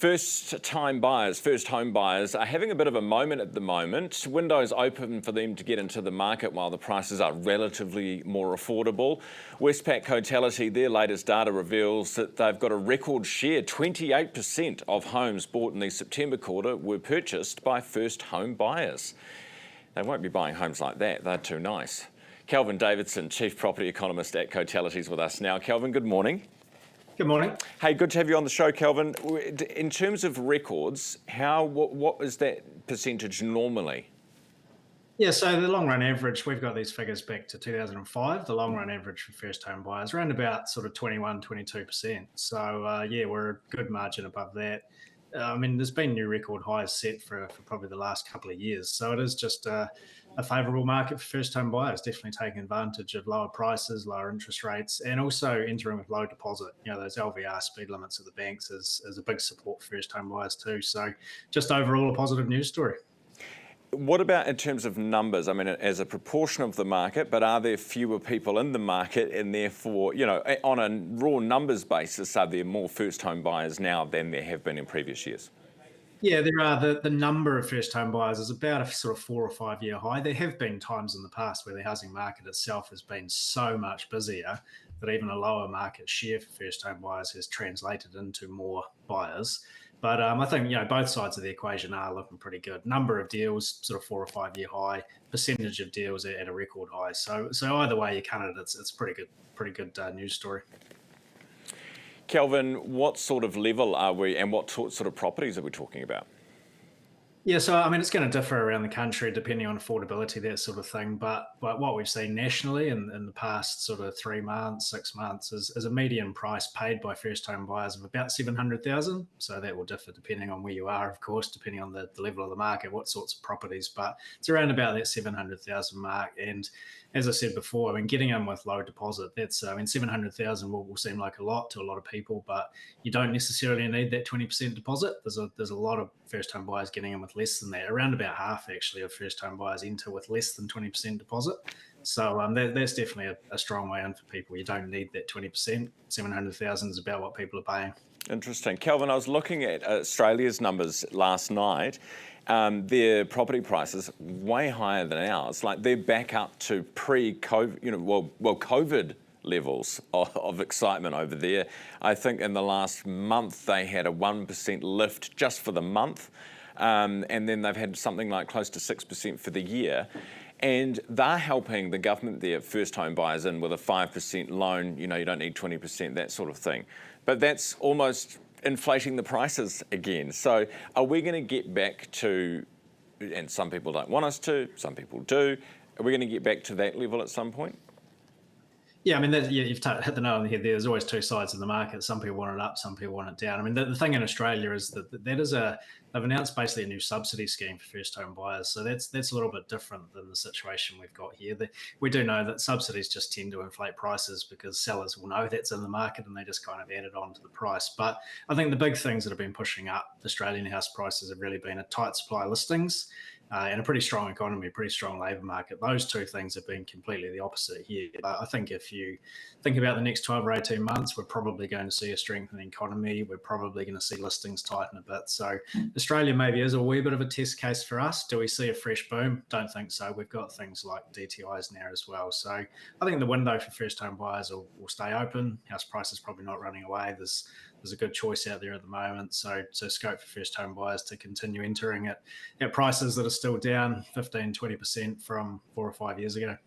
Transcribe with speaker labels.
Speaker 1: First-time buyers, first home buyers are having a bit of a moment at the moment. Windows open for them to get into the market while the prices are relatively more affordable. Westpac Cotality, their latest data reveals that they've got a record share. 28% of homes bought in the September quarter were purchased by first home buyers. They won't be buying homes like that, they're too nice. Kelvin Davidson, Chief Property Economist at Cotality, is with us now. Kelvin, good morning.
Speaker 2: Good morning.
Speaker 1: Hey, good to have you on the show, Kelvin. In terms of records, what is that percentage normally?
Speaker 2: Yeah, so the long run average, we've got these figures back to 2005. The long run average for first home buyers around about sort of 21, 22%. So yeah, we're a good margin above that. I mean, there's been new record highs set for probably the last couple of years. So it is just a favourable market for first home buyers, definitely taking advantage of lower prices, lower interest rates, and also entering with low deposit. You know, those LVR speed limits of the banks is a big support for first home buyers too. So just overall a positive news story.
Speaker 1: What about in terms of numbers? I mean, as a proportion of the market, but are there fewer people in the market and therefore, you know, on a raw numbers basis, are there more first home buyers now than there have been in previous years?
Speaker 2: Yeah, there are. The number of first home buyers is about a sort of 4 or 5 year high. There have been times in the past where the housing market itself has been so much busier that even a lower market share for first home buyers has translated into more buyers. But I think, you know, both sides of the equation are looking pretty good. Number of deals, sort of 4 or 5 year high. Percentage of deals at a record high. So either way you cut it, it's pretty good news story.
Speaker 1: Kelvin, what sort of level are we and what sort of properties are we talking about?
Speaker 2: Yeah, so I mean, it's going to differ around the country depending on affordability, that sort of thing. But what we've seen nationally in the past sort of 3 months, 6 months is a median price paid by first home buyers of about 700,000. So that will differ depending on where you are, of course, depending on the level of the market, what sorts of properties. But it's around about that 700,000 mark. And as I said before, I mean, getting in with low deposit, that's, I mean, 700,000 will seem like a lot to a lot of people, but you don't necessarily need that 20% deposit. There's a lot of first home buyers getting in with less than that. Around about half actually of first home buyers enter with less than 20% deposit. So that's definitely a strong way in for people. You don't need that 20%. 700,000 is about what people are paying.
Speaker 1: Interesting. Kelvin, I was looking at Australia's numbers last night. Their property prices way higher than ours. Like they're back up to pre-COVID, you know, COVID levels of excitement over there. I think in the last month they had a 1% lift just for the month. And then they've had something like close to 6% for the year. And they're helping the government there, first home buyers in with a 5% loan, you know, you don't need 20%, that sort of thing. But that's almost inflating the prices again. So are we going to get back to, and some people don't want us to, some people do, are we going to get back to that level at some point?
Speaker 2: Yeah, I mean, you've hit the nail on the head there. There's always two sides of the market. Some people want it up, some people want it down. I mean, the thing in Australia is that they've announced basically a new subsidy scheme for first home buyers. So that's a little bit different than the situation we've got here. We do know that subsidies just tend to inflate prices because sellers will know that's in the market and they just kind of add it on to the price. But I think the big things that have been pushing up Australian house prices have really been a tight supply of listings. And a pretty strong economy, pretty strong labour market. Those two things have been completely the opposite here. I think if you think about the next 12 or 18 months, we're probably going to see a strengthening economy. We're probably going to see listings tighten a bit. So Australia maybe is a wee bit of a test case for us. Do we see a fresh boom? Don't think so. We've got things like DTIs now as well. So I think the window for first home buyers will stay open. House prices probably not running away. There's a good choice out there at the moment. So scope for first home buyers to continue entering at prices that are still down 15, 20% from 4 or 5 years ago.